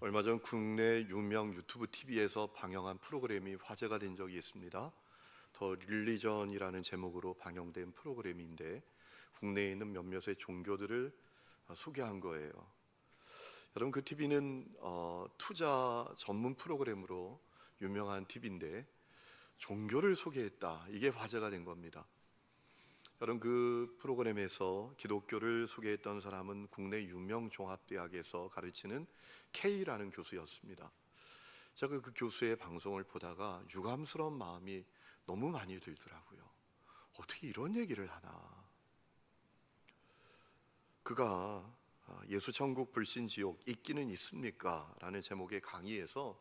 얼마 전 국내 유명 유튜브 TV에서 방영한 프로그램이 화제가 된 적이 있습니다. 더 릴리전이라는 제목으로 방영된 프로그램인데 국내에 있는 몇몇의 종교들을 소개한 거예요. 여러분, 그 TV는 투자 전문 프로그램으로 유명한 TV인데 종교를 소개했다, 이게 화제가 된 겁니다. 여러분, 그 프로그램에서 기독교를 소개했던 사람은 국내 유명 종합대학에서 가르치는 K라는 교수였습니다. 제가 그 교수의 방송을 보다가 유감스러운 마음이 너무 많이 들더라고요. 어떻게 이런 얘기를 하나. 그가 예수 천국 불신 지옥 있기는 있습니까? 라는 제목의 강의에서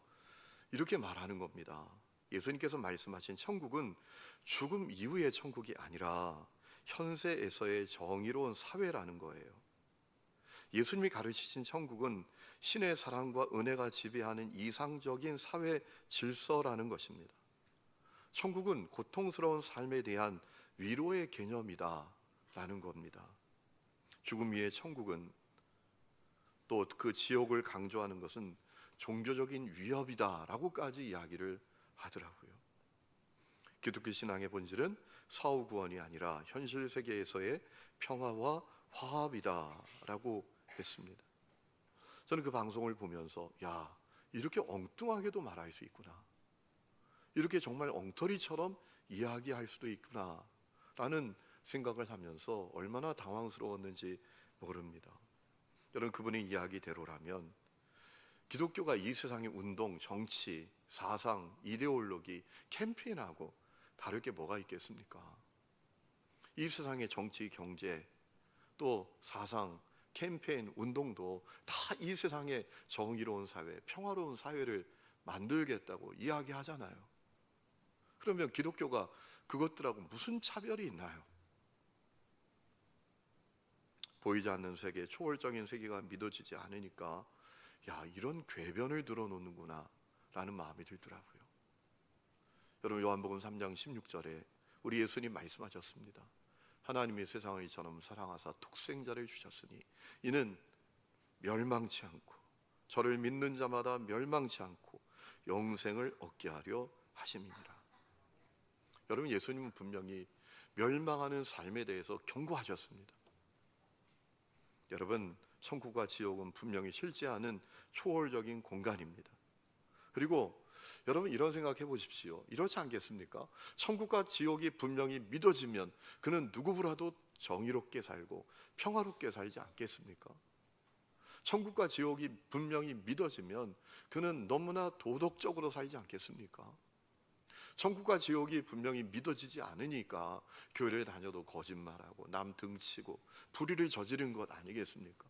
이렇게 말하는 겁니다. 예수님께서 말씀하신 천국은 죽음 이후의 천국이 아니라 현세에서의 정의로운 사회라는 거예요. 예수님이 가르치신 천국은 신의 사랑과 은혜가 지배하는 이상적인 사회 질서라는 것입니다. 천국은 고통스러운 삶에 대한 위로의 개념이다 라는 겁니다. 죽음 위의 천국은, 또 그 지옥을 강조하는 것은 종교적인 위협이다 라고까지 이야기를 하더라고요. 기독교 신앙의 본질은 사후 구원이 아니라 현실 세계에서의 평화와 화합이다 라고 했습니다. 저는 그 방송을 보면서 이렇게 엉뚱하게도 말할 수 있구나, 이렇게 정말 엉터리처럼 이야기할 수도 있구나 라는 생각을 하면서 얼마나 당황스러웠는지 모릅니다. 여러분, 그분의 이야기대로라면 기독교가 이 세상의 운동, 정치, 사상, 이데올로기, 캠페인하고 다를 게 뭐가 있겠습니까? 이 세상의 정치, 경제, 또 사상, 캠페인, 운동도 다 이 세상의 정의로운 사회, 평화로운 사회를 만들겠다고 이야기하잖아요. 그러면 기독교가 그것들하고 무슨 차별이 있나요? 보이지 않는 세계, 초월적인 세계가 믿어지지 않으니까 이런 궤변을 들어놓는구나 라는 마음이 들더라고요. 여러분, 요한복음 3장 16절에 우리 예수님 말씀하셨습니다. 하나님이 세상을 이처럼 사랑하사 독생자를 주셨으니 이는 멸망치 않고 저를 믿는 자마다 멸망치 않고 영생을 얻게 하려 하심이니라. 여러분, 예수님은 분명히 멸망하는 삶에 대해서 경고하셨습니다. 여러분, 천국과 지옥은 분명히 실제하는 초월적인 공간입니다. 그리고 여러분, 이런 생각해 보십시오. 이렇지 않겠습니까? 천국과 지옥이 분명히 믿어지면 그는 누구보다도 정의롭게 살고 평화롭게 살지 않겠습니까? 천국과 지옥이 분명히 믿어지면 그는 너무나 도덕적으로 살지 않겠습니까? 천국과 지옥이 분명히 믿어지지 않으니까 교회를 다녀도 거짓말하고 남 등치고 불의를 저지른 것 아니겠습니까?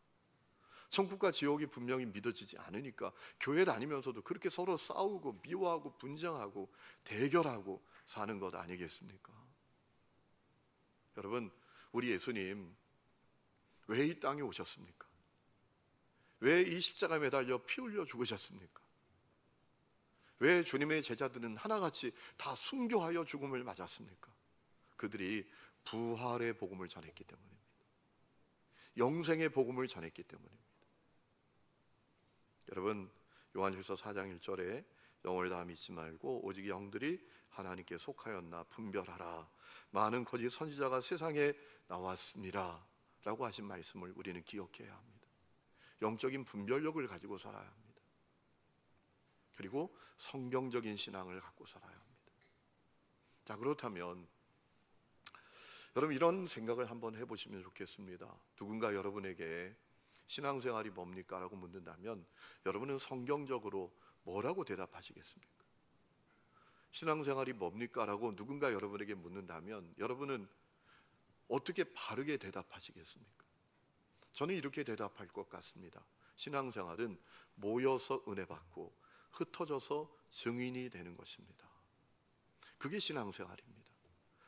천국과 지옥이 분명히 믿어지지 않으니까 교회 다니면서도 그렇게 서로 싸우고 미워하고 분쟁하고 대결하고 사는 것 아니겠습니까? 여러분, 우리 예수님 왜 이 땅에 오셨습니까? 왜 이 십자가에 매달려 피 흘려 죽으셨습니까? 왜 주님의 제자들은 하나같이 다 순교하여 죽음을 맞았습니까? 그들이 부활의 복음을 전했기 때문입니다. 영생의 복음을 전했기 때문입니다. 여러분, 요한일서 4장 1절에 영을 다 믿지 말고 오직 영들이 하나님께 속하였나 분별하라. 많은 거짓 선지자가 세상에 나왔습니다 라고 하신 말씀을 우리는 기억해야 합니다. 영적인 분별력을 가지고 살아야 합니다. 그리고 성경적인 신앙을 갖고 살아야 합니다. 자, 그렇다면 여러분, 이런 생각을 한번 해보시면 좋겠습니다. 누군가 여러분에게 신앙생활이 뭡니까? 라고 묻는다면 여러분은 성경적으로 뭐라고 대답하시겠습니까? 신앙생활이 뭡니까? 라고 누군가 여러분에게 묻는다면 여러분은 어떻게 바르게 대답하시겠습니까? 저는 이렇게 대답할 것 같습니다. 신앙생활은 모여서 은혜 받고 흩어져서 증인이 되는 것입니다. 그게 신앙생활입니다.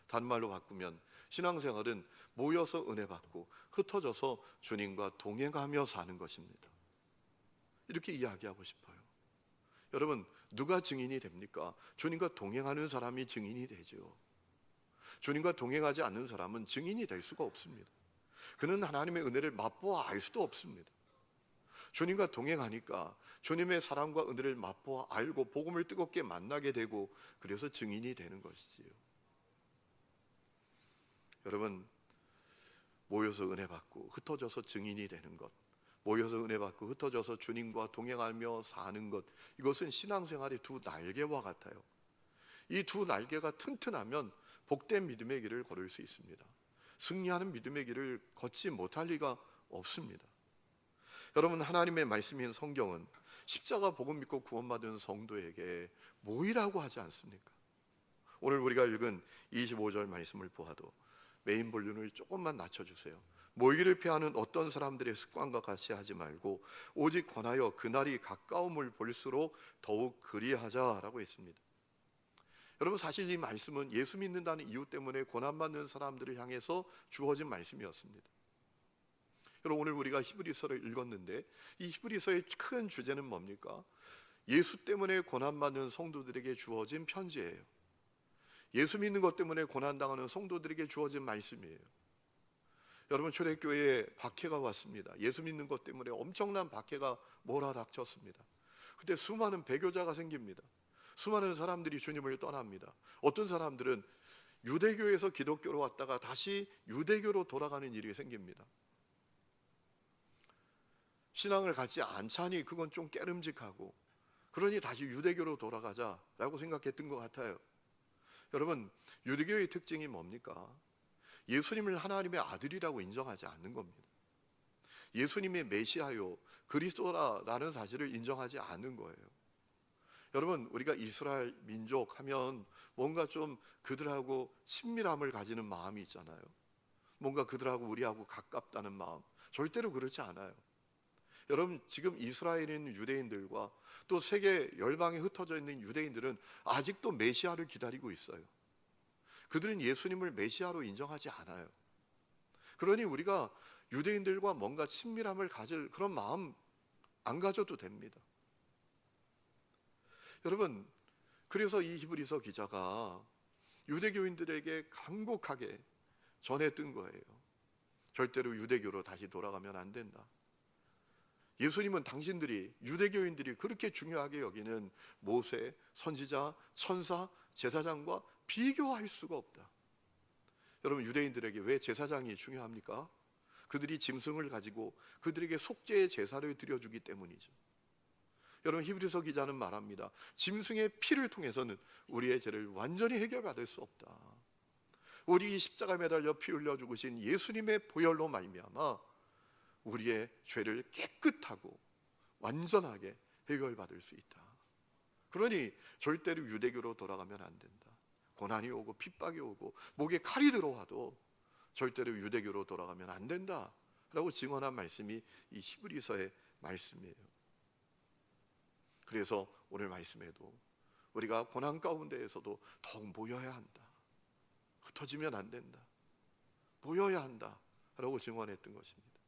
단말로 바꾸면 신앙생활은 모여서 은혜 받고 흩어져서 주님과 동행하며 사는 것입니다. 이렇게 이야기하고 싶어요. 여러분, 누가 증인이 됩니까? 주님과 동행하는 사람이 증인이 되죠. 주님과 동행하지 않는 사람은 증인이 될 수가 없습니다. 그는 하나님의 은혜를 맛보아 알 수도 없습니다. 주님과 동행하니까 주님의 사랑과 은혜를 맛보아 알고 복음을 뜨겁게 만나게 되고 그래서 증인이 되는 것이지요. 여러분, 모여서 은혜 받고 흩어져서 증인이 되는 것, 모여서 은혜 받고 흩어져서 주님과 동행하며 사는 것, 이것은 신앙생활의 두 날개와 같아요. 이 두 날개가 튼튼하면 복된 믿음의 길을 걸을 수 있습니다. 승리하는 믿음의 길을 걷지 못할 리가 없습니다. 여러분, 하나님의 말씀인 성경은 십자가 복음 믿고 구원받은 성도에게 모이라고 하지 않습니까? 오늘 우리가 읽은 25절 말씀을 보아도 메인 볼륨을 조금만 낮춰주세요. 모이기를 피하는 어떤 사람들의 습관과 같이 하지 말고 오직 권하여 그날이 가까움을 볼수록 더욱 그리하자라고 했습니다. 여러분, 사실 이 말씀은 예수 믿는다는 이유 때문에 고난받는 사람들을 향해서 주어진 말씀이었습니다. 여러분, 오늘 우리가 히브리서를 읽었는데 이 히브리서의 큰 주제는 뭡니까? 예수 때문에 고난받는 성도들에게 주어진 편지예요. 예수 믿는 것 때문에 고난당하는 성도들에게 주어진 말씀이에요. 여러분, 초대교회에 박해가 왔습니다. 예수 믿는 것 때문에 엄청난 박해가 몰아닥쳤습니다. 그때 수많은 배교자가 생깁니다. 수많은 사람들이 주님을 떠납니다. 어떤 사람들은 유대교에서 기독교로 왔다가 다시 유대교로 돌아가는 일이 생깁니다. 신앙을 갖지 않자니 그건 좀 깨름직하고, 그러니 다시 유대교로 돌아가자라고 생각했던 것 같아요. 여러분, 유대교의 특징이 뭡니까? 예수님을 하나님의 아들이라고 인정하지 않는 겁니다. 예수님의 메시아요 그리스도라는 사실을 인정하지 않는 거예요. 여러분, 우리가 이스라엘 민족 하면 뭔가 좀 그들하고 친밀함을 가지는 마음이 있잖아요. 뭔가 그들하고 우리하고 가깝다는 마음. 절대로 그렇지 않아요. 여러분, 지금 이스라엘에 있는 유대인들과 또 세계 열방에 흩어져 있는 유대인들은 아직도 메시아를 기다리고 있어요. 그들은 예수님을 메시아로 인정하지 않아요. 그러니 우리가 유대인들과 뭔가 친밀함을 가질 그런 마음 안 가져도 됩니다. 여러분, 그래서 이 히브리서 기자가 유대교인들에게 간곡하게 전했던 거예요. 절대로 유대교로 다시 돌아가면 안 된다. 예수님은 당신들이, 유대교인들이 그렇게 중요하게 여기는 모세, 선지자, 천사, 제사장과 비교할 수가 없다. 여러분, 유대인들에게 왜 제사장이 중요합니까? 그들이 짐승을 가지고 그들에게 속죄의 제사를 드려주기 때문이죠. 여러분, 히브리서 기자는 말합니다. 짐승의 피를 통해서는 우리의 죄를 완전히 해결받을 수 없다. 우리 십자가에 매달려 피 흘려 죽으신 예수님의 보혈로 말미암아 우리의 죄를 깨끗하고 완전하게 해결받을 수 있다. 그러니 절대로 유대교로 돌아가면 안 된다. 고난이 오고 핍박이 오고 목에 칼이 들어와도 절대로 유대교로 돌아가면 안 된다 라고 증언한 말씀이 이 히브리서의 말씀이에요. 그래서 오늘 말씀에도 우리가 고난 가운데에서도 더욱 모여야 한다. 흩어지면 안 된다. 모여야 한다 라고 증언했던 것입니다.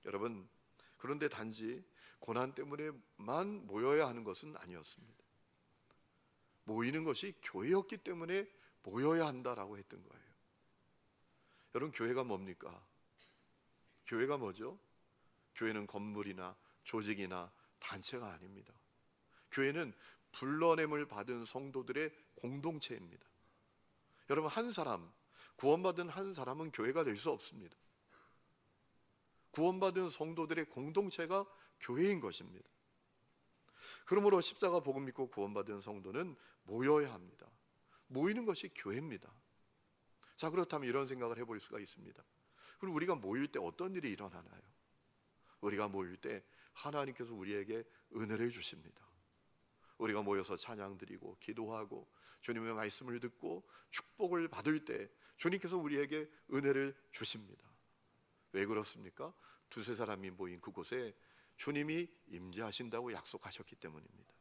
여러분, 그런데 단지 고난 때문에만 모여야 하는 것은 아니었습니다. 모이는 것이 교회였기 때문에 모여야 한다라고 했던 거예요. 여러분, 교회가 뭡니까? 교회가 뭐죠? 교회는 건물이나 조직이나 단체가 아닙니다. 교회는 불러냄을 받은 성도들의 공동체입니다. 여러분, 한 사람, 구원받은 한 사람은 교회가 될 수 없습니다. 구원받은 성도들의 공동체가 교회인 것입니다. 그러므로 십자가 복음 믿고 구원받은 성도는 모여야 합니다. 모이는 것이 교회입니다. 자, 그렇다면 이런 생각을 해볼 수가 있습니다. 그럼 우리가 모일 때 어떤 일이 일어나나요? 우리가 모일 때 하나님께서 우리에게 은혜를 주십니다. 우리가 모여서 찬양 드리고 기도하고 주님의 말씀을 듣고 축복을 받을 때 주님께서 우리에게 은혜를 주십니다. 왜 그렇습니까? 두세 사람이 모인 그곳에 주님이 임재하신다고 약속하셨기 때문입니다.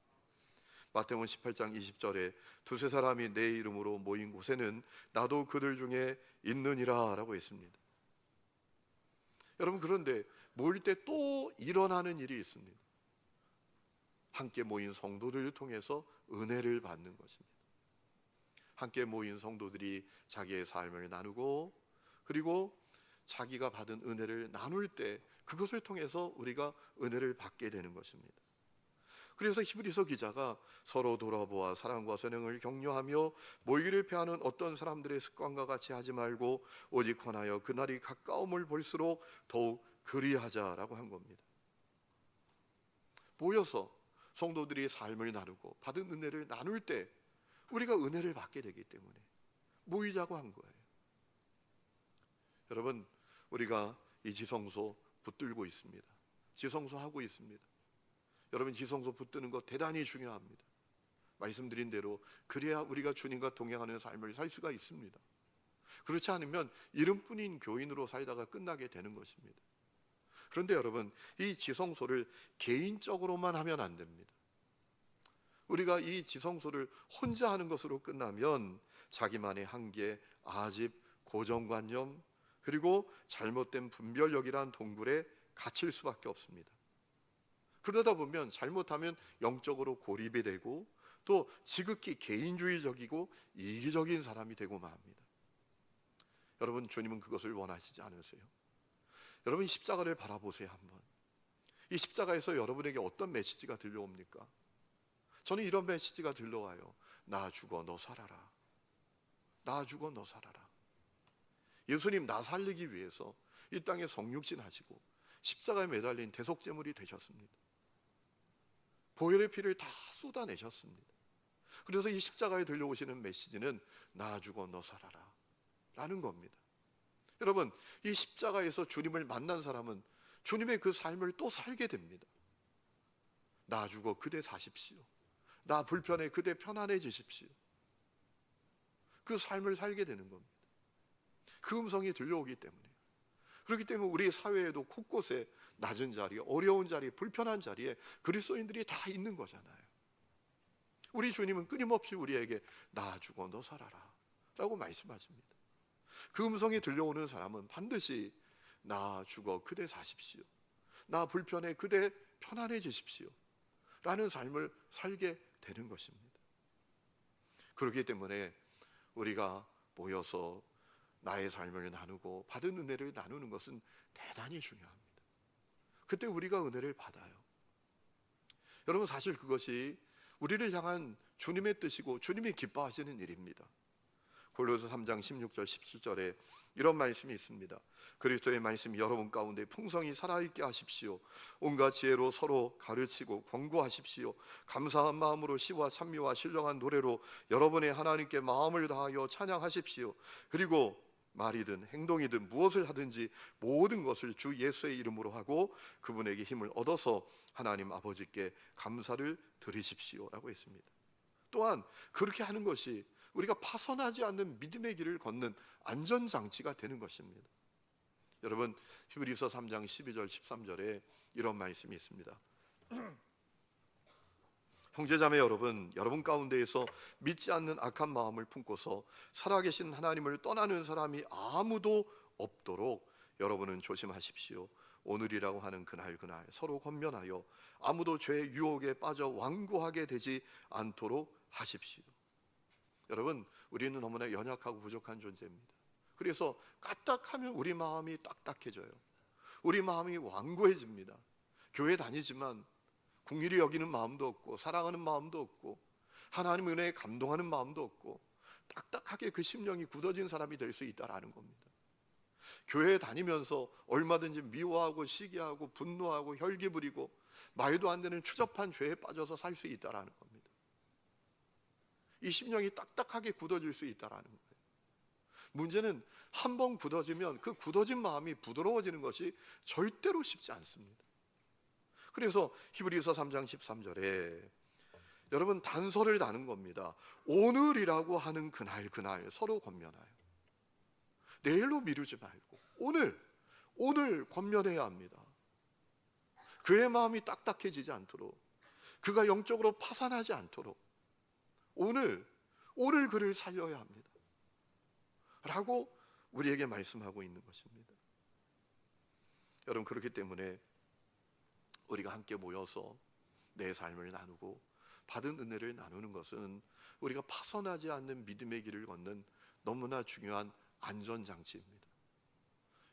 마태복음 18장 20절에 두세 사람이 내 이름으로 모인 곳에는 나도 그들 중에 있느니라 라고 했습니다. 여러분, 그런데 모일 때 또 일어나는 일이 있습니다. 함께 모인 성도들을 통해서 은혜를 받는 것입니다. 함께 모인 성도들이 자기의 삶을 나누고, 그리고 자기가 받은 은혜를 나눌 때 그것을 통해서 우리가 은혜를 받게 되는 것입니다. 그래서 히브리서 기자가 서로 돌아보아 사랑과 선행을 격려하며 모이기를 피하는 어떤 사람들의 습관과 같이 하지 말고 오직 권하여 그날이 가까움을 볼수록 더욱 그리하자라고 한 겁니다. 모여서 성도들이 삶을 나누고 받은 은혜를 나눌 때 우리가 은혜를 받게 되기 때문에 모이자고 한 거예요. 여러분, 우리가 이 지성소 붙들고 있습니다. 지성소 하고 있습니다. 여러분, 지성소 붙드는 것 대단히 중요합니다. 말씀드린 대로 그래야 우리가 주님과 동행하는 삶을 살 수가 있습니다. 그렇지 않으면 이름뿐인 교인으로 살다가 끝나게 되는 것입니다. 그런데 여러분, 이 지성소를 개인적으로만 하면 안 됩니다. 우리가 이 지성소를 혼자 하는 것으로 끝나면 자기만의 한계, 아집, 고정관념, 그리고 잘못된 분별력이란 동굴에 갇힐 수밖에 없습니다. 그러다 보면 잘못하면 영적으로 고립이 되고 또 지극히 개인주의적이고 이기적인 사람이 되고 맙니다. 여러분, 주님은 그것을 원하시지 않으세요? 여러분, 이 십자가를 바라보세요. 한번. 이 십자가에서 여러분에게 어떤 메시지가 들려옵니까? 저는 이런 메시지가 들려와요. 나 죽어 너 살아라. 나 죽어 너 살아라. 예수님 나 살리기 위해서 이 땅에 성육신 하시고 십자가에 매달린 대속제물이 되셨습니다. 보혈의 피를 다 쏟아내셨습니다. 그래서 이 십자가에 들려오시는 메시지는 나 죽어 너 살아라 라는 겁니다. 여러분, 이 십자가에서 주님을 만난 사람은 주님의 그 삶을 또 살게 됩니다. 나 죽어 그대 사십시오. 나 불편해 그대 편안해지십시오. 그 삶을 살게 되는 겁니다. 그 음성이 들려오기 때문에. 그렇기 때문에 우리 사회에도 곳곳에 낮은 자리, 어려운 자리, 불편한 자리에 그리스도인들이 다 있는 거잖아요. 우리 주님은 끊임없이 우리에게 나 죽어 너 살아라 라고 말씀하십니다. 그 음성이 들려오는 사람은 반드시 나 죽어 그대 사십시오. 나 불편해 그대 편안해지십시오 라는 삶을 살게 되는 것입니다. 그렇기 때문에 우리가 모여서 나의 삶을 나누고 받은 은혜를 나누는 것은 대단히 중요합니다. 그때 우리가 은혜를 받아요. 여러분, 사실 그것이 우리를 향한 주님의 뜻이고 주님이 기뻐하시는 일입니다. 골로새 3장 16절 17절에 이런 말씀이 있습니다. 그리스도의 말씀이 여러분 가운데 풍성히 살아있게 하십시오. 온갖 지혜로 서로 가르치고 권고하십시오. 감사한 마음으로 시와 찬미와 신령한 노래로 여러분의 하나님께 마음을 다하여 찬양하십시오. 그리고 말이든 행동이든 무엇을 하든지 모든 것을 주 예수의 이름으로 하고 그분에게 힘을 얻어서 하나님 아버지께 감사를 드리십시오 라고 했습니다. 또한 그렇게 하는 것이 우리가 파선하지 않는 믿음의 길을 걷는 안전장치가 되는 것입니다. 여러분, 히브리서 3장 12절 13절에 이런 말씀이 있습니다. 형제자매 여러분, 여러분 가운데에서 믿지 않는 악한 마음을 품고서 살아계신 하나님을 떠나는 사람이 아무도 없도록 여러분은 조심하십시오. 오늘이라고 하는 그날 서로 권면하여 아무도 죄의 유혹에 빠져 완고하게 되지 않도록 하십시오. 여러분, 우리는 너무나 연약하고 부족한 존재입니다. 그래서 까딱하면 우리 마음이 딱딱해져요. 우리 마음이 완고해집니다. 교회 다니지만 긍휼히 여기는 마음도 없고 사랑하는 마음도 없고 하나님 은혜에 감동하는 마음도 없고 딱딱하게 그 심령이 굳어진 사람이 될 수 있다라는 겁니다. 교회에 다니면서 얼마든지 미워하고 시기하고 분노하고 혈기 부리고 말도 안 되는 추접한 죄에 빠져서 살 수 있다라는 겁니다. 이 심령이 딱딱하게 굳어질 수 있다라는 거예요. 문제는 한번 굳어지면 그 굳어진 마음이 부드러워지는 것이 절대로 쉽지 않습니다. 그래서 히브리서 3장 13절에 여러분 단서를 다는 겁니다. 오늘이라고 하는 그날 서로 권면하여. 내일로 미루지 말고 오늘 권면해야 합니다. 그의 마음이 딱딱해지지 않도록, 그가 영적으로 파산하지 않도록 오늘 그를 살려야 합니다 라고 우리에게 말씀하고 있는 것입니다. 여러분, 그렇기 때문에 우리가 함께 모여서 내 삶을 나누고 받은 은혜를 나누는 것은 우리가 파선하지 않는 믿음의 길을 걷는 너무나 중요한 안전장치입니다.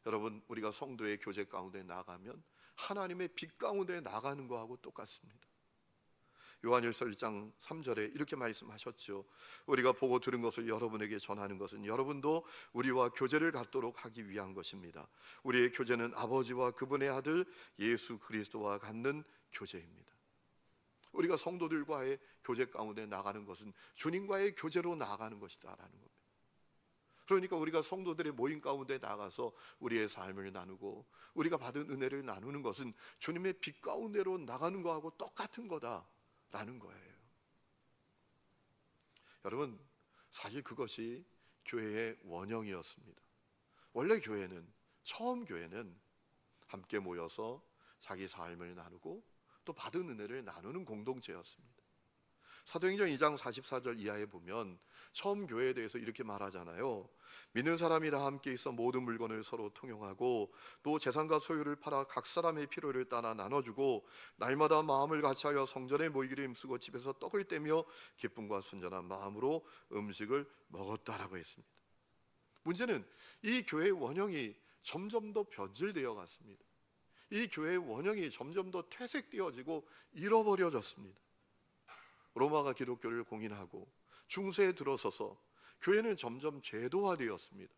여러분, 우리가 성도의 교제 가운데 나가면 하나님의 빛 가운데 나가는 거하고 똑같습니다. 요한일서 1장 3절에 이렇게 말씀하셨죠. 우리가 보고 들은 것을 여러분에게 전하는 것은 여러분도 우리와 교제를 갖도록 하기 위한 것입니다. 우리의 교제는 아버지와 그분의 아들 예수 그리스도와 갖는 교제입니다. 우리가 성도들과의 교제 가운데 나가는 것은 주님과의 교제로 나가는 것이다라는 겁니다. 그러니까 우리가 성도들의 모임 가운데 나가서 우리의 삶을 나누고 우리가 받은 은혜를 나누는 것은 주님의 빛 가운데로 나가는 것하고 똑같은 거다라는 거예요. 여러분, 사실 그것이 교회의 원형이었습니다. 원래 처음 교회는 함께 모여서 자기 삶을 나누고 또 받은 은혜를 나누는 공동체였습니다. 사도행전 2장 44절 이하에 보면 처음 교회에 대해서 이렇게 말하잖아요. 믿는 사람이 다 함께 있어 모든 물건을 서로 통용하고 또 재산과 소유를 팔아 각 사람의 필요를 따라 나눠주고 날마다 마음을 같이하여 성전에 모이기를 힘쓰고 집에서 떡을 떼며 기쁨과 순전한 마음으로 음식을 먹었다라고 했습니다. 문제는 이 교회의 원형이 점점 더 변질되어 갔습니다. 이 교회의 원형이 점점 더 퇴색되어지고 잃어버려졌습니다. 로마가 기독교를 공인하고 중세에 들어서서 교회는 점점 제도화되었습니다.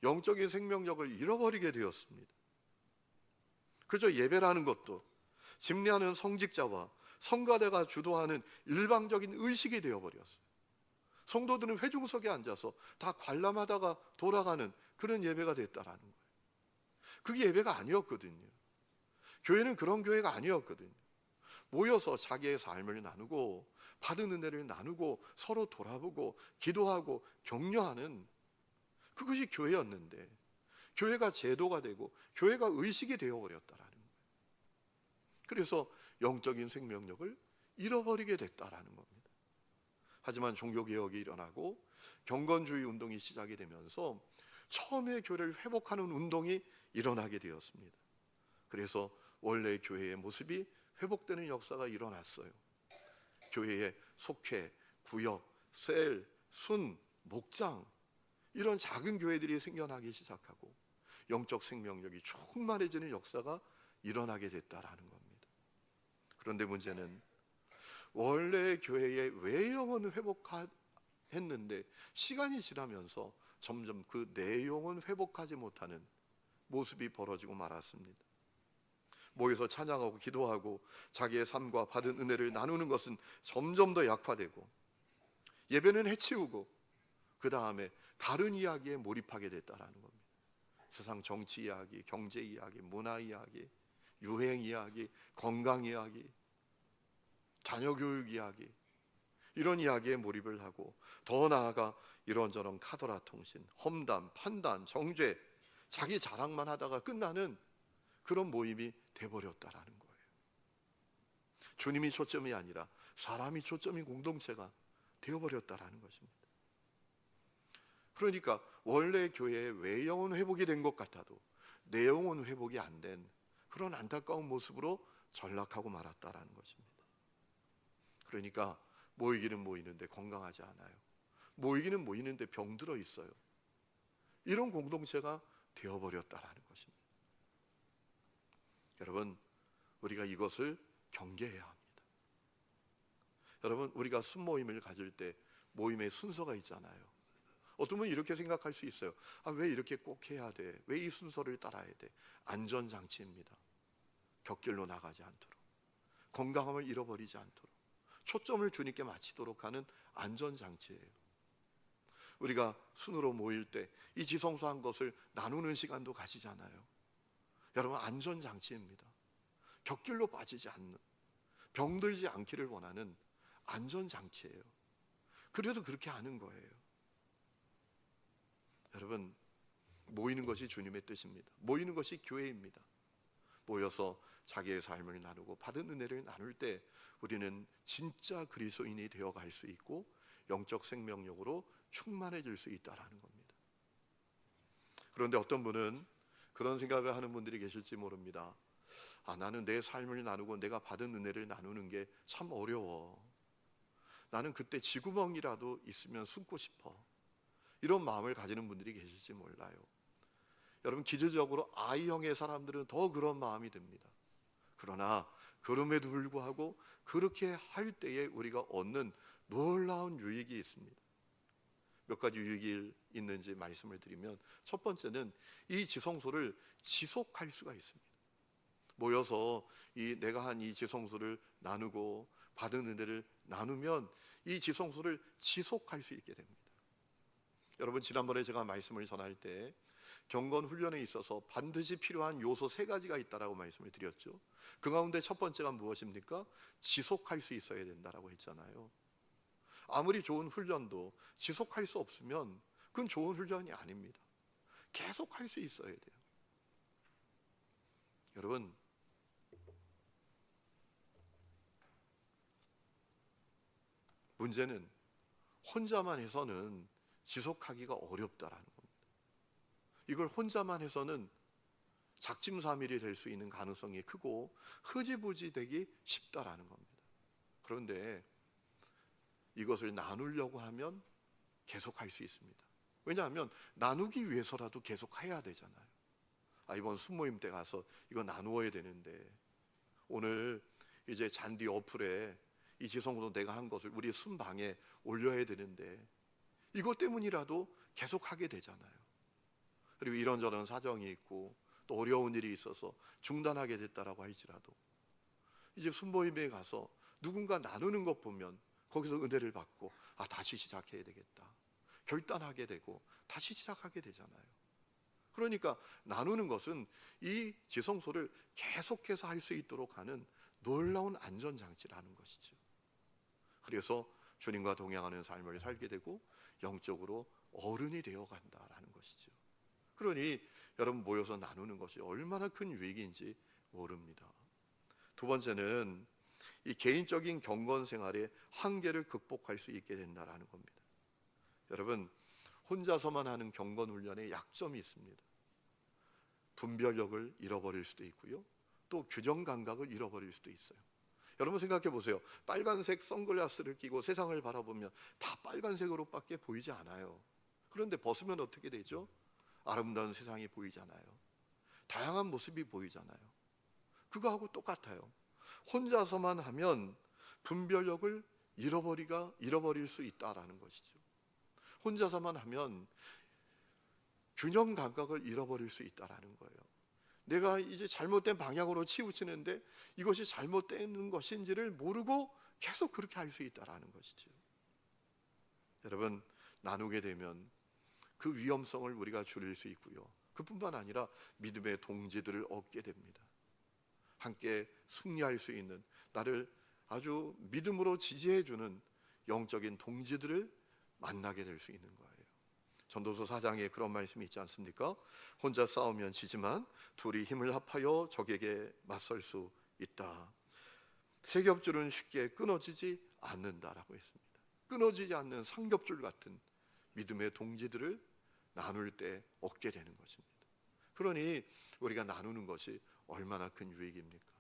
영적인 생명력을 잃어버리게 되었습니다. 그저 예배라는 것도 집례하는 성직자와 성가대가 주도하는 일방적인 의식이 되어버렸어요. 성도들은 회중석에 앉아서 다 관람하다가 돌아가는 그런 예배가 됐다라는 거예요. 그게 예배가 아니었거든요. 교회는 그런 교회가 아니었거든요. 모여서 자기의 삶을 나누고 받은 은혜를 나누고 서로 돌아보고 기도하고 격려하는 그것이 교회였는데 교회가 제도가 되고 교회가 의식이 되어버렸다라는 거예요. 그래서 영적인 생명력을 잃어버리게 됐다라는 겁니다. 하지만 종교개혁이 일어나고 경건주의 운동이 시작이 되면서 처음의 교회를 회복하는 운동이 일어나게 되었습니다. 그래서 원래 교회의 모습이 회복되는 역사가 일어났어요. 교회의 속회, 구역, 셀, 순, 목장 이런 작은 교회들이 생겨나기 시작하고 영적 생명력이 충만해지는 역사가 일어나게 됐다라는 겁니다. 그런데 문제는 원래 교회의 외형은 회복했는데 시간이 지나면서 점점 그 내용은 회복하지 못하는 모습이 벌어지고 말았습니다. 모여서 찬양하고 기도하고 자기의 삶과 받은 은혜를 나누는 것은 점점 더 약화되고 예배는 해치우고 그 다음에 다른 이야기에 몰입하게 됐다라는 겁니다. 세상 정치 이야기, 경제 이야기, 문화 이야기, 유행 이야기, 건강 이야기, 자녀 교육 이야기 이런 이야기에 몰입을 하고 더 나아가 이런저런 카더라 통신, 험담, 판단, 정죄 자기 자랑만 하다가 끝나는 그런 모임이 돼버렸다라는 거예요. 주님이 초점이 아니라 사람이 초점인 공동체가 되어버렸다라는 것입니다. 그러니까 원래 교회의 외형은 회복이 된 것 같아도 내용은 회복이 안 된 그런 안타까운 모습으로 전락하고 말았다라는 것입니다. 그러니까 모이기는 모이는데 건강하지 않아요. 모이기는 모이는데 병들어 있어요. 이런 공동체가 되어버렸다라는 것입니다. 여러분, 우리가 이것을 경계해야 합니다. 여러분, 우리가 순모임을 가질 때 모임의 순서가 있잖아요. 어떤 분은 이렇게 생각할 수 있어요. 왜 이렇게 꼭 해야 돼? 왜 이 순서를 따라야 돼? 안전장치입니다. 곁길로 나가지 않도록, 건강함을 잃어버리지 않도록, 초점을 주님께 맞추도록 하는 안전장치예요. 우리가 순으로 모일 때 이 지성소한 것을 나누는 시간도 가지잖아요. 여러분, 안전장치입니다. 곁길로 빠지지 않는, 병들지 않기를 원하는 안전장치예요. 그래도 그렇게 하는 거예요. 여러분, 모이는 것이 주님의 뜻입니다. 모이는 것이 교회입니다. 모여서 자기의 삶을 나누고 받은 은혜를 나눌 때 우리는 진짜 그리스도인이 되어갈 수 있고 영적 생명력으로 충만해질 수 있다라는 겁니다. 그런데 어떤 분은 그런 생각을 하는 분들이 계실지 모릅니다. 나는 내 삶을 나누고 내가 받은 은혜를 나누는 게 참 어려워. 나는 그때 쥐구멍이라도 있으면 숨고 싶어. 이런 마음을 가지는 분들이 계실지 몰라요. 여러분 기저적으로 I형의 사람들은 더 그런 마음이 듭니다. 그러나 그럼에도 불구하고 그렇게 할 때에 우리가 얻는 놀라운 유익이 있습니다. 몇 가지 유익이 있는지 말씀을 드리면, 첫 번째는 이 지성소를 지속할 수가 있습니다. 모여서 내가 한 이 지성소를 나누고 받은 은혜를 나누면 이 지성소를 지속할 수 있게 됩니다. 여러분, 지난번에 제가 말씀을 전할 때 경건 훈련에 있어서 반드시 필요한 요소 3가지가 있다라고 말씀을 드렸죠. 그 가운데 첫 번째가 무엇입니까? 지속할 수 있어야 된다라고 했잖아요. 아무리 좋은 훈련도 지속할 수 없으면 그건 좋은 훈련이 아닙니다. 계속 할 수 있어야 돼요. 여러분, 문제는 혼자만 해서는 지속하기가 어렵다라는 겁니다. 이걸 혼자만 해서는 작심삼일이 될 수 있는 가능성이 크고 흐지부지 되기 쉽다라는 겁니다. 그런데 이것을 나누려고 하면 계속할 수 있습니다. 왜냐하면 나누기 위해서라도 계속 해야 되잖아요. 이번 순모임 때 가서 이거 나누어야 되는데, 오늘 이제 잔디 어플에 이 지성소도 내가 한 것을 우리 순방에 올려야 되는데, 이것 때문이라도 계속 하게 되잖아요. 그리고 이런저런 사정이 있고 또 어려운 일이 있어서 중단하게 됐다라고 할지라도 이제 순모임에 가서 누군가 나누는 것 보면 거기서 은혜를 받고 다시 시작해야 되겠다 결단하게 되고 다시 시작하게 되잖아요. 그러니까 나누는 것은 이 지성소를 계속해서 할 수 있도록 하는 놀라운 안전장치라는 것이죠. 그래서 주님과 동행하는 삶을 살게 되고 영적으로 어른이 되어 간다라는 것이죠. 그러니 여러분, 모여서 나누는 것이 얼마나 큰 유익인지 모릅니다. 두 번째는 이 개인적인 경건 생활의 한계를 극복할 수 있게 된다라는 겁니다. 여러분, 혼자서만 하는 경건 훈련에 약점이 있습니다. 분별력을 잃어버릴 수도 있고요, 또 균형 감각을 잃어버릴 수도 있어요. 여러분 생각해 보세요. 빨간색 선글라스를 끼고 세상을 바라보면 다 빨간색으로밖에 보이지 않아요. 그런데 벗으면 어떻게 되죠? 아름다운 세상이 보이잖아요. 다양한 모습이 보이잖아요. 그거하고 똑같아요. 혼자서만 하면 분별력을 잃어버릴 수 있다라는 것이죠. 혼자서만 하면 균형 감각을 잃어버릴 수 있다라는 거예요. 내가 이제 잘못된 방향으로 치우치는데 이것이 잘못된 것인지를 모르고 계속 그렇게 할 수 있다라는 것이죠. 여러분, 나누게 되면 그 위험성을 우리가 줄일 수 있고요, 그뿐만 아니라 믿음의 동지들을 얻게 됩니다. 함께 승리할 수 있는, 나를 아주 믿음으로 지지해 주는 영적인 동지들을 만나게 될 수 있는 거예요. 전도서 4장에 그런 말씀이 있지 않습니까? 혼자 싸우면 지지만 둘이 힘을 합하여 적에게 맞설 수 있다. 세 겹줄은 쉽게 끊어지지 않는다라고 했습니다. 끊어지지 않는 삼겹줄 같은 믿음의 동지들을 나눌 때 얻게 되는 것입니다. 그러니 우리가 나누는 것이 얼마나 큰 유익입니까?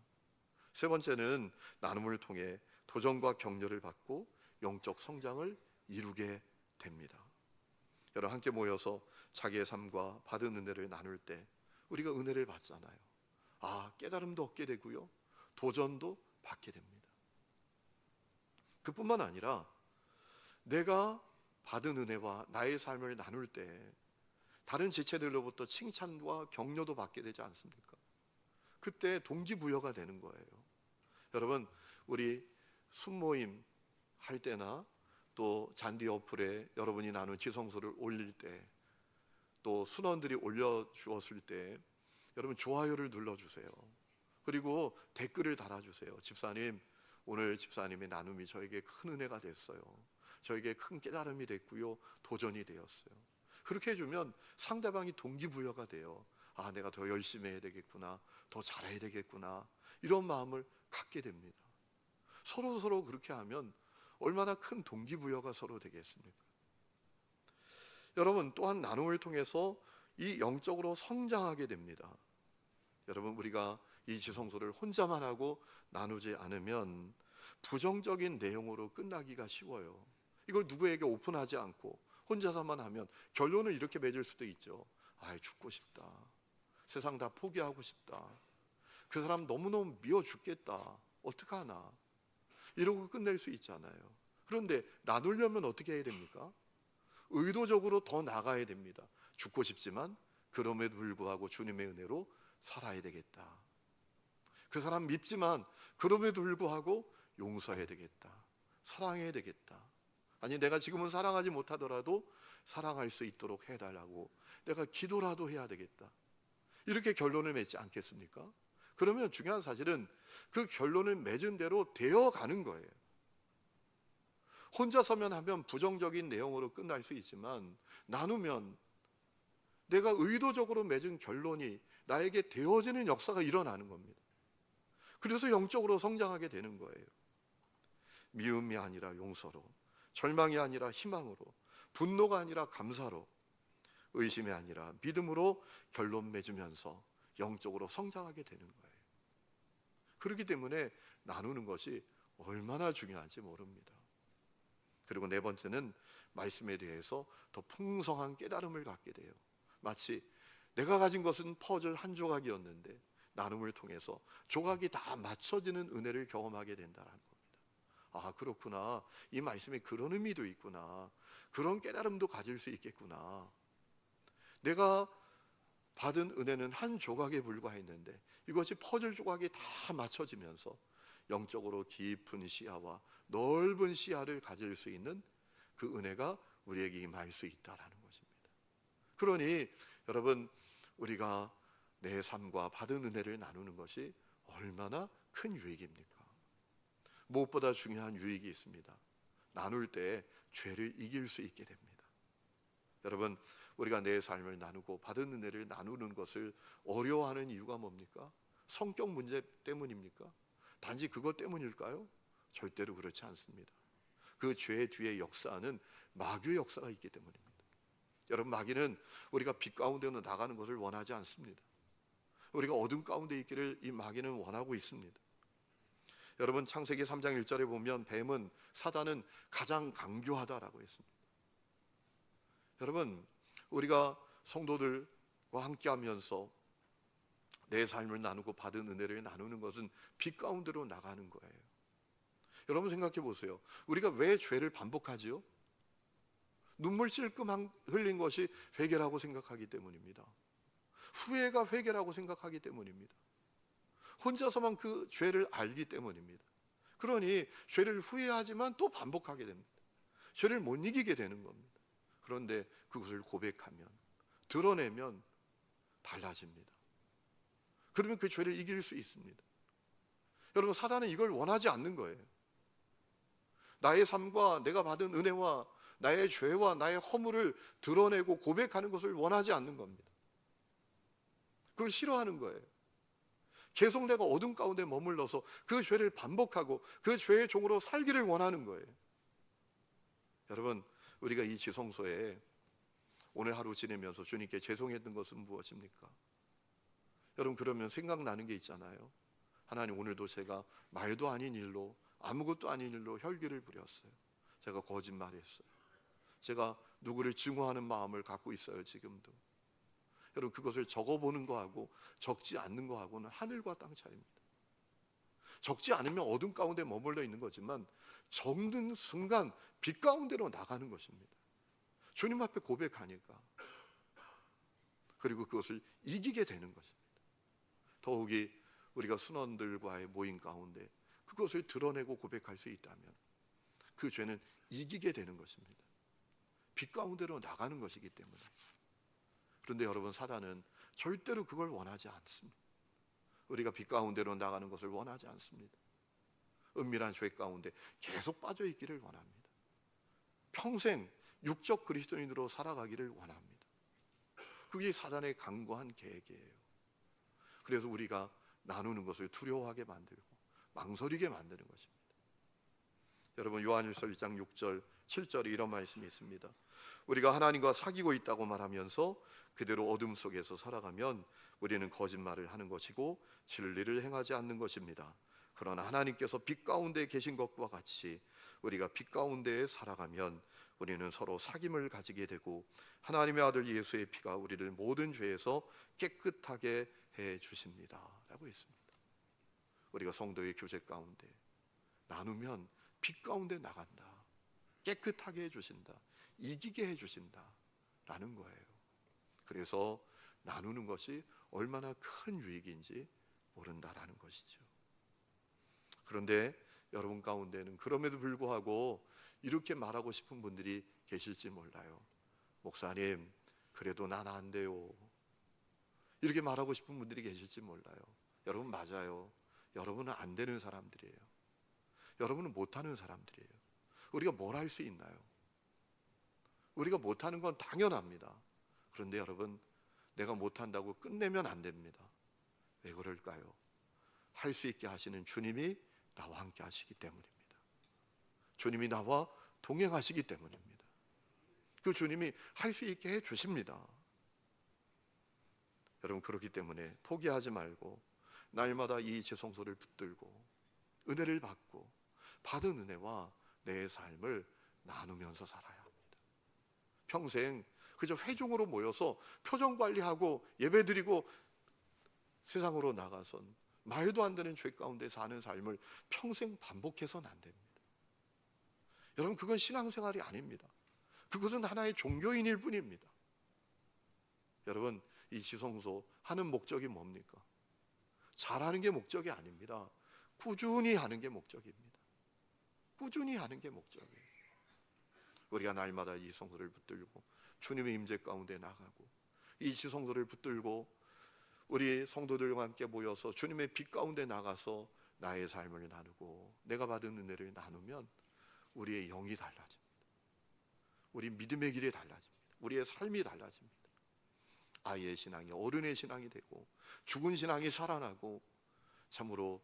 세 번째는 나눔을 통해 도전과 격려를 받고 영적 성장을 이루게 됩니다. 여러분, 함께 모여서 자기의 삶과 받은 은혜를 나눌 때 우리가 은혜를 받잖아요. 깨달음도 얻게 되고요, 도전도 받게 됩니다. 그뿐만 아니라 내가 받은 은혜와 나의 삶을 나눌 때 다른 지체들로부터 칭찬과 격려도 받게 되지 않습니까? 그때 동기부여가 되는 거예요. 여러분, 우리 순모임 할 때나 또 잔디 어플에 여러분이 나눈 지성소를 올릴 때, 또 순원들이 올려주었을 때 여러분 좋아요를 눌러주세요. 그리고 댓글을 달아주세요. 집사님, 오늘 집사님의 나눔이 저에게 큰 은혜가 됐어요. 저에게 큰 깨달음이 됐고요, 도전이 되었어요. 그렇게 해주면 상대방이 동기부여가 돼요. 내가 더 열심히 해야 되겠구나, 더 잘해야 되겠구나, 이런 마음을 갖게 됩니다. 서로 그렇게 하면 얼마나 큰 동기부여가 서로 되겠습니까? 여러분, 또한 나눔을 통해서 이 영적으로 성장하게 됩니다. 여러분, 우리가 이 지성소를 혼자만 하고 나누지 않으면 부정적인 내용으로 끝나기가 쉬워요. 이걸 누구에게 오픈하지 않고 혼자서만 하면 결론을 이렇게 맺을 수도 있죠. 죽고 싶다, 세상 다 포기하고 싶다. 그 사람 너무너무 미워 죽겠다. 어떡하나. 이러고 끝낼 수 있잖아요. 그런데 나누려면 어떻게 해야 됩니까? 의도적으로 더 나가야 됩니다. 죽고 싶지만 그럼에도 불구하고 주님의 은혜로 살아야 되겠다. 그 사람 밉지만 그럼에도 불구하고 용서해야 되겠다. 사랑해야 되겠다. 아니 내가 지금은 사랑하지 못하더라도 사랑할 수 있도록 해달라고 내가 기도라도 해야 되겠다. 이렇게 결론을 맺지 않겠습니까? 그러면 중요한 사실은 그 결론을 맺은 대로 되어가는 거예요. 혼자서면 하면 부정적인 내용으로 끝날 수 있지만 나누면 내가 의도적으로 맺은 결론이 나에게 되어지는 역사가 일어나는 겁니다. 그래서 영적으로 성장하게 되는 거예요. 미움이 아니라 용서로, 절망이 아니라 희망으로, 분노가 아니라 감사로, 의심이 아니라 믿음으로 결론 맺으면서 영적으로 성장하게 되는 거예요. 그렇기 때문에 나누는 것이 얼마나 중요한지 모릅니다. 그리고 네 번째는 말씀에 대해서 더 풍성한 깨달음을 갖게 돼요. 마치 내가 가진 것은 퍼즐 한 조각이었는데 나눔을 통해서 조각이 다 맞춰지는 은혜를 경험하게 된다는 겁니다. 아, 그렇구나. 이 말씀에 그런 의미도 있구나. 그런 깨달음도 가질 수 있겠구나. 내가 받은 은혜는 한 조각에 불과했는데 이것이 퍼즐 조각이 다 맞춰지면서 영적으로 깊은 시야와 넓은 시야를 가질 수 있는 그 은혜가 우리에게 임할 수 있다라는 것입니다. 그러니 여러분, 우리가 내 삶과 받은 은혜를 나누는 것이 얼마나 큰 유익입니까? 무엇보다 중요한 유익이 있습니다. 나눌 때 죄를 이길 수 있게 됩니다. 여러분, 우리가 내 삶을 나누고 받은 은혜를 나누는 것을 어려워하는 이유가 뭡니까? 성격 문제 때문입니까? 단지 그것 때문일까요? 절대로 그렇지 않습니다. 그 죄 뒤에 역사는 마귀의 역사가 있기 때문입니다. 여러분, 마귀는 우리가 빛 가운데로 나가는 것을 원하지 않습니다. 우리가 어둠 가운데 있기를 이 마귀는 원하고 있습니다. 여러분, 창세기 3장 1절에 보면 뱀은, 사단은 가장 강교하다라고 했습니다. 여러분, 우리가 성도들과 함께하면서 내 삶을 나누고 받은 은혜를 나누는 것은 빛 가운데로 나가는 거예요. 여러분 생각해 보세요. 우리가 왜 죄를 반복하지요? 눈물 찔끔 흘린 것이 회개라고 생각하기 때문입니다. 후회가 회개라고 생각하기 때문입니다. 혼자서만 그 죄를 알기 때문입니다. 그러니 죄를 후회하지만 또 반복하게 됩니다. 죄를 못 이기게 되는 겁니다. 그런데 그것을 고백하면, 드러내면 달라집니다. 그러면 그 죄를 이길 수 있습니다. 여러분, 사단은 이걸 원하지 않는 거예요. 나의 삶과 내가 받은 은혜와 나의 죄와 나의 허물을 드러내고 고백하는 것을 원하지 않는 겁니다. 그걸 싫어하는 거예요. 계속 내가 어둠 가운데 머물러서 그 죄를 반복하고 그 죄의 종으로 살기를 원하는 거예요. 여러분, 우리가 이 지성소에 오늘 하루 지내면서 주님께 죄송했던 것은 무엇입니까? 여러분, 그러면 생각나는 게 있잖아요. 하나님, 오늘도 제가 말도 아닌 일로, 아무것도 아닌 일로 혈기를 부렸어요. 제가 거짓말했어요. 제가 누구를 증오하는 마음을 갖고 있어요, 지금도. 여러분, 그것을 적어보는 거하고 적지 않는 거하고는 하늘과 땅 차이입니다. 적지 않으면 어둠 가운데 머물러 있는 거지만 적는 순간 빛 가운데로 나가는 것입니다. 주님 앞에 고백하니까. 그리고 그것을 이기게 되는 것입니다. 더욱이 우리가 순원들과의 모임 가운데 그것을 드러내고 고백할 수 있다면 그 죄는 이기게 되는 것입니다. 빛 가운데로 나가는 것이기 때문에. 그런데 여러분, 사단은 절대로 그걸 원하지 않습니다. 우리가 빛 가운데로 나가는 것을 원하지 않습니다. 은밀한 죄 가운데 계속 빠져 있기를 원합니다. 평생 육적 그리스도인으로 살아가기를 원합니다. 그게 사단의 강고한 계획이에요. 그래서 우리가 나누는 것을 두려워하게 만들고 망설이게 만드는 것입니다. 여러분, 요한일서 1장 6절 7절에 이런 말씀이 있습니다. 우리가 하나님과 사귀고 있다고 말하면서 그대로 어둠 속에서 살아가면 우리는 거짓말을 하는 것이고 진리를 행하지 않는 것입니다. 그러나 하나님께서 빛 가운데 계신 것과 같이 우리가 빛 가운데에 살아가면 우리는 서로 사귐을 가지게 되고 하나님의 아들 예수의 피가 우리를 모든 죄에서 깨끗하게 해 주십니다 라고 했습니다. 우리가 성도의 교제 가운데 나누면 빛 가운데 나간다, 깨끗하게 해주신다, 이기게 해주신다 라는 거예요. 그래서 나누는 것이 얼마나 큰 유익인지 모른다라는 것이죠. 그런데 여러분 가운데는 그럼에도 불구하고 이렇게 말하고 싶은 분들이 계실지 몰라요. 목사님, 그래도 난 안 돼요. 이렇게 말하고 싶은 분들이 계실지 몰라요. 여러분, 맞아요. 여러분은 안 되는 사람들이에요. 여러분은 못하는 사람들이에요. 우리가 뭘 할 수 있나요? 우리가 못하는 건 당연합니다. 그런데 여러분, 내가 못한다고 끝내면 안 됩니다. 왜 그럴까요? 할 수 있게 하시는 주님이 나와 함께 하시기 때문입니다. 주님이 나와 동행하시기 때문입니다. 그 주님이 할 수 있게 해 주십니다. 여러분, 그렇기 때문에 포기하지 말고 날마다 이 지성소를 붙들고 은혜를 받고 받은 은혜와 내 삶을 나누면서 살아야 합니다. 평생 그저 회중으로 모여서 표정 관리하고 예배드리고 세상으로 나가선 말도 안 되는 죄 가운데 사는 삶을 평생 반복해서는 안 됩니다. 여러분, 그건 신앙생활이 아닙니다. 그것은 하나의 종교인일 뿐입니다. 여러분, 이 지성소 하는 목적이 뭡니까? 잘하는 게 목적이 아닙니다. 꾸준히 하는 게 목적입니다. 꾸준히 하는 게 목적이에요. 우리가 날마다 이 성소를 붙들고 주님의 임재 가운데 나가고 이 지성소를 붙들고 우리 성도들과 함께 모여서 주님의 빛 가운데 나가서 나의 삶을 나누고 내가 받은 은혜를 나누면 우리의 영이 달라집니다. 우리 믿음의 길이 달라집니다. 우리의 삶이 달라집니다. 아이의 신앙이 어른의 신앙이 되고 죽은 신앙이 살아나고 참으로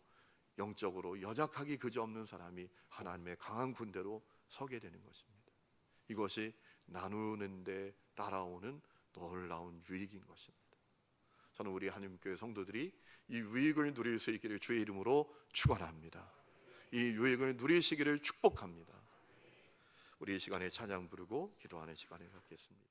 영적으로 여작하기 그지없는 사람이 하나님의 강한 군대로 서게 되는 것입니다. 이것이 나누는데 따라오는 놀라운 유익인 것입니다. 저는 우리 하나님교회 성도들이 이 유익을 누릴 수 있기를 주의 이름으로 축원합니다. 이 유익을 누리시기를 축복합니다. 우리 이 시간에 찬양 부르고 기도하는 시간을 갖겠습니다.